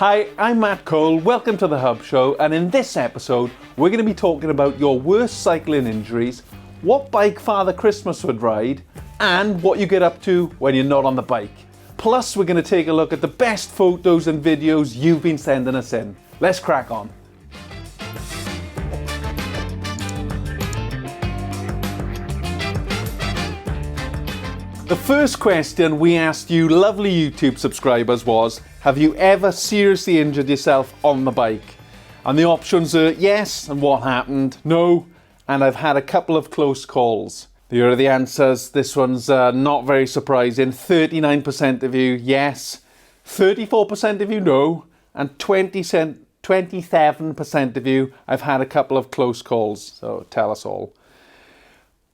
Hi, I'm Matt Cole, welcome to the Hub Show, and in this episode we're going to be talking about your worst cycling injuries, what bike Father Christmas would ride, and what you get up to when you're not on the bike. Plus we're going to take a look at the best photos and videos you've been sending us in. Let's crack on. The first question we asked you lovely YouTube subscribers was, have you ever seriously injured yourself on the bike? And the options are yes, and what happened, no, and I've had a couple of close calls. Here are the answers. This one's not very surprising. 39% of you yes, 34% of you no, and 27% of you I've had a couple of close calls. So tell us all.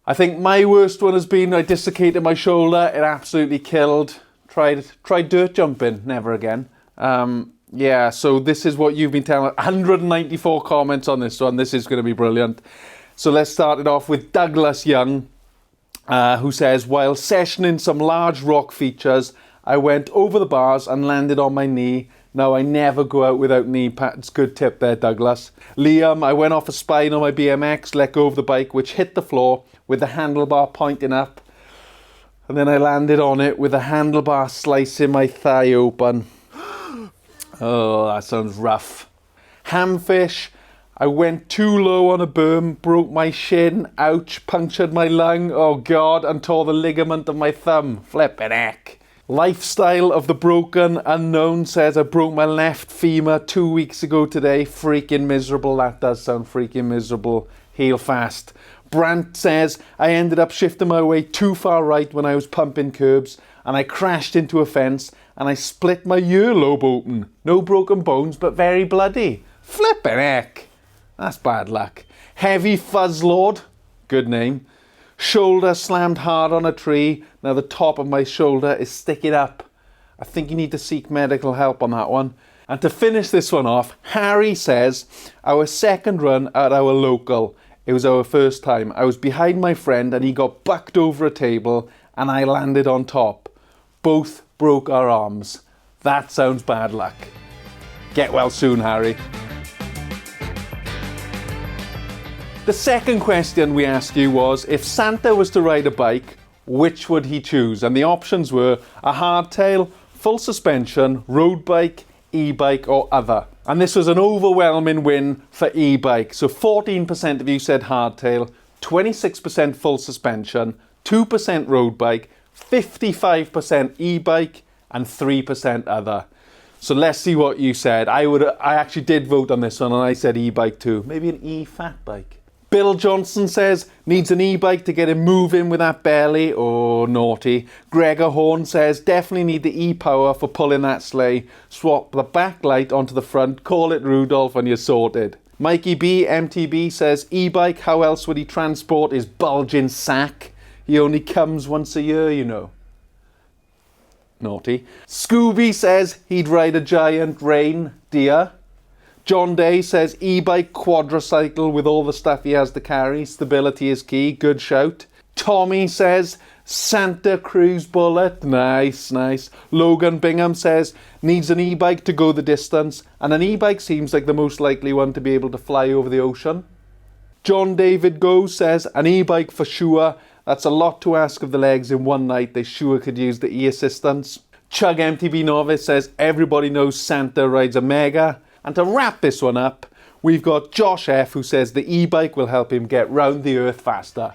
I think my worst one has been I dislocated my shoulder. It absolutely killed. Tried dirt jumping, never again. Yeah, so this is what you've been telling. 194 comments on this one. This is going to be brilliant. So let's start it off with Douglas Young, who says, while sessioning some large rock features, I went over the bars and landed on my knee. Now I never go out without knee pads. Good tip there, Douglas. Liam, I went off a spine on my BMX, let go of the bike, which hit the floor with the handlebar pointing up. And then I landed on it with the handlebar slicing my thigh open. Oh, that sounds rough. Hamfish, I went too low on a berm, broke my shin, ouch, punctured my lung, oh God, and tore the ligament of my thumb. Flippin' heck. Lifestyle of the Broken Unknown says I broke my left femur 2 weeks ago today. Freaking miserable. That does sound freaking miserable. Heal fast. Brant says I ended up shifting my weight too far right when I was pumping curbs and I crashed into a fence and I split my earlobe open. No broken bones but very bloody. Flippin' heck. That's bad luck. Heavy Fuzzlord. Good name. Shoulder slammed hard on a tree. Now the top of my shoulder is sticking up. I think you need to seek medical help on that one. And to finish this one off, Harry says, our second run at our local. It was our first time. I was behind my friend and he got bucked over a table and I landed on top. Both broke our arms. That sounds bad luck. Get well soon, Harry. The second question we asked you was, if Santa was to ride a bike, which would he choose? And the options were a hardtail, full suspension, road bike, e-bike or other. And this was an overwhelming win for e-bike. So 14% of you said hardtail, 26% full suspension, 2% road bike, 55% e-bike and 3% other. So let's see what you said. I actually did vote on this one and I said e-bike too. Maybe an e-fat bike. Bill Johnson says, needs an e-bike to get him moving with that belly. Oh, naughty. Gregor Horn says, definitely need the e-power for pulling that sleigh. Swap the backlight onto the front, call it Rudolph and you're sorted. Mikey B, MTB says, e-bike, how else would he transport his bulging sack? He only comes once a year, you know. Naughty. Scooby says, he'd ride a giant reindeer. John Day says e-bike quadricycle with all the stuff he has to carry. Stability is key. Good shout. Tommy says Santa Cruz Bullet. Nice, nice. Logan Bingham says needs an e-bike to go the distance. And an e-bike seems like the most likely one to be able to fly over the ocean. John David Go says an e-bike for sure. That's a lot to ask of the legs in one night. They sure could use the e-assistance. Chug MTB Novice says everybody knows Santa rides a Mega. And to wrap this one up, we've got Josh F, who says the e-bike will help him get round the earth faster.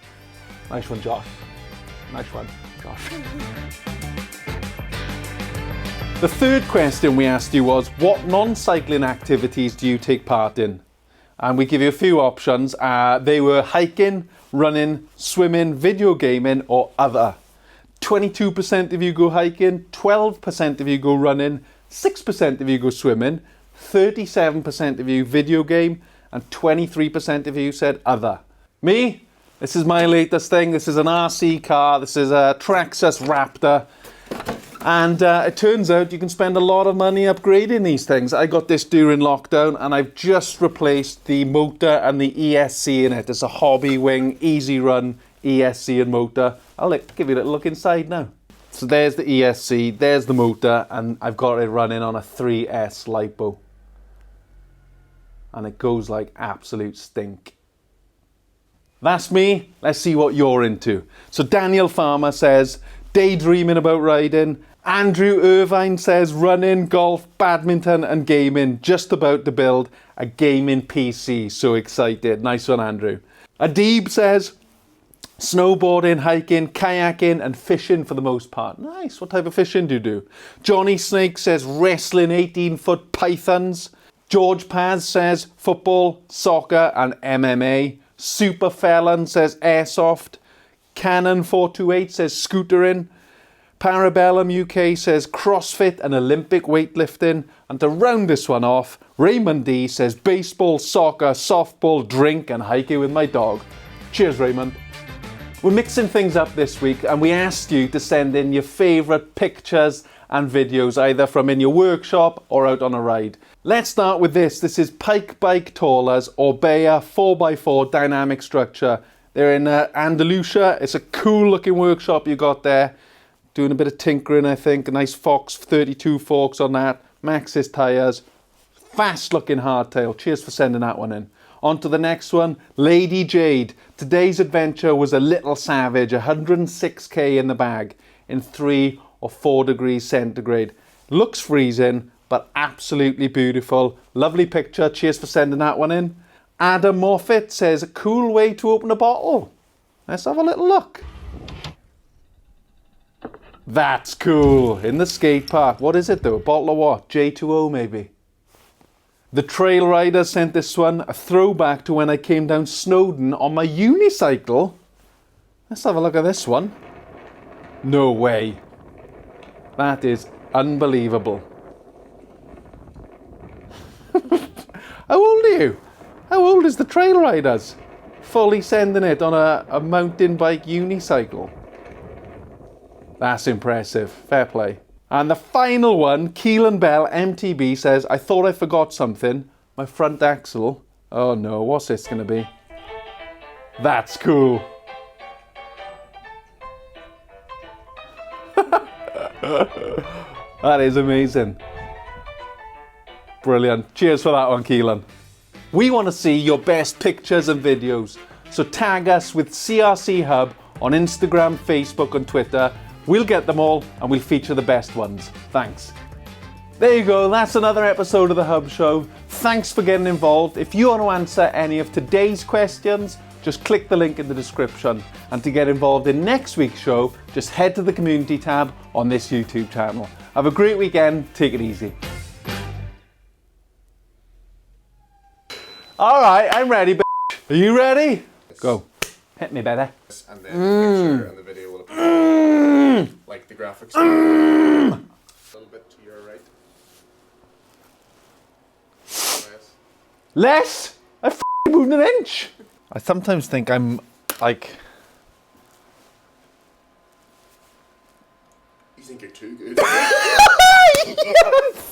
Nice one, Josh. Nice one, Josh. The third question we asked you was, what non-cycling activities do you take part in? And we give you a few options. They were hiking, running, swimming, video gaming, or other. 22% of you go hiking, 12% of you go running, 6% of you go swimming, 37% of you video game, and 23% of you said other. Me? This is my latest thing. This is an RC car. This is a Traxxas Raptor. And it turns out you can spend a lot of money upgrading these things. I got this during lockdown and I've just replaced the motor and the ESC in it. It's a Hobby Wing Easy Run ESC and motor. I'll give you a little look inside now. So there's the ESC, there's the motor, and I've got it running on a 3S lipo. And it goes like absolute stink. That's me. Let's see what you're into. So Daniel Farmer says, daydreaming about riding. Andrew Irvine says, running, golf, badminton and gaming. Just about to build a gaming PC. So excited. Nice one, Andrew. Adib says, snowboarding, hiking, kayaking and fishing for the most part. Nice. What type of fishing do you do? Johnny Snake says, wrestling 18-foot pythons. George Paz says, football, soccer and MMA. Super Felon says, airsoft. Canon 428 says, scootering. Parabellum UK says, CrossFit and Olympic weightlifting. And to round this one off, Raymond D says, baseball, soccer, softball, drink and hiking with my dog. Cheers, Raymond. We're mixing things up this week and we asked you to send in your favourite pictures and videos, either from in your workshop or out on a ride. Let's start with this. This is Pike Bike Taulers Orbea 4x4 dynamic structure. They're in Andalusia. It's a cool looking workshop you got there. Doing a bit of tinkering, I think. A nice Fox 32 forks on that. Maxxis tyres. Fast looking hardtail. Cheers for sending that one in. On to the next one. Lady Jade. Today's adventure was a little savage. 106k in the bag. In 3 or 4 degrees centigrade. Looks freezing, but absolutely beautiful. Lovely picture. Cheers for sending that one in. Adam Moffat says, a cool way to open a bottle. Let's have a little look. That's cool. In the skate park. What is it though? A bottle of what? J2O maybe? The Trail Rider sent this one. A throwback to when I came down Snowdon on my unicycle. Let's have a look at this one. No way. That is unbelievable. How old are you? How old is the Trail Riders? Fully sending it on a mountain bike unicycle. That's impressive. Fair play. And the final one, Keelan Bell MTB says, I thought I forgot something. My front axle. Oh no, what's this going to be? That's cool. That is amazing. Brilliant. Cheers for that one, Keelan. We want to see your best pictures and videos. So tag us with CRC Hub on Instagram, Facebook and Twitter. We'll get them all and we'll feature the best ones. Thanks. There you go. That's another episode of The Hub Show. Thanks for getting involved. If you want to answer any of today's questions, just click the link in the description. And to get involved in next week's show, just head to the community tab on this YouTube channel. Have a great weekend. Take it easy. All right, I'm ready, bitch. Are you ready? Go. Hit me, baby. And then the picture and the video will appear like the graphics. A little bit to your right. Less? I f***ing moved an inch. I sometimes think I'm like... You think you're too good? Yes!